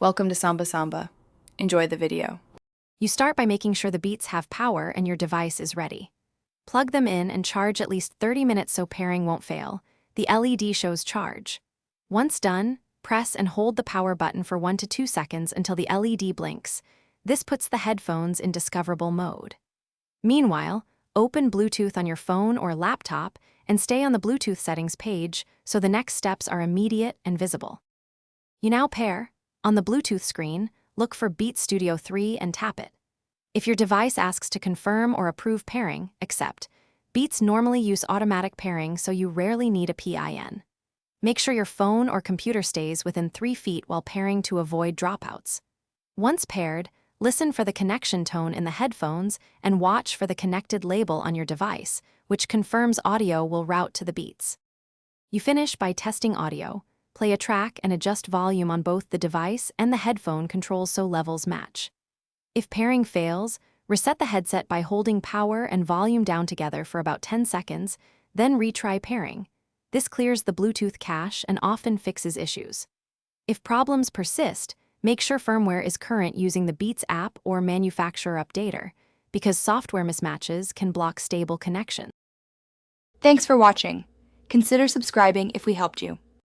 Welcome to Samba Samba. Enjoy the video. You start by making sure the Beats have power and your device is ready. Plug them in and charge at least 30 minutes so pairing won't fail. The LED shows charge. Once done, press and hold the power button for 1 to 2 seconds until the LED blinks. This puts the headphones in discoverable mode. Meanwhile, open Bluetooth on your phone or laptop and stay on the Bluetooth settings page so the next steps are immediate and visible. You now pair. On the Bluetooth screen, look for Beats Studio 3 and tap it. If your device asks to confirm or approve pairing, accept. Beats normally use automatic pairing, so you rarely need a PIN. Make sure your phone or computer stays within 3 feet while pairing to avoid dropouts. Once paired, listen for the connection tone in the headphones and watch for the connected label on your device, which confirms audio will route to the Beats. You finish by testing audio. Play a track and adjust volume on both the device and the headphone controls so levels match. If pairing fails, reset the headset by holding power and volume down together for about 10 seconds, then retry pairing. This clears the Bluetooth cache and often fixes issues. If problems persist, make sure firmware is current using the Beats app or manufacturer updater, because software mismatches can block stable connections. Thanks for watching. Consider subscribing if we helped you.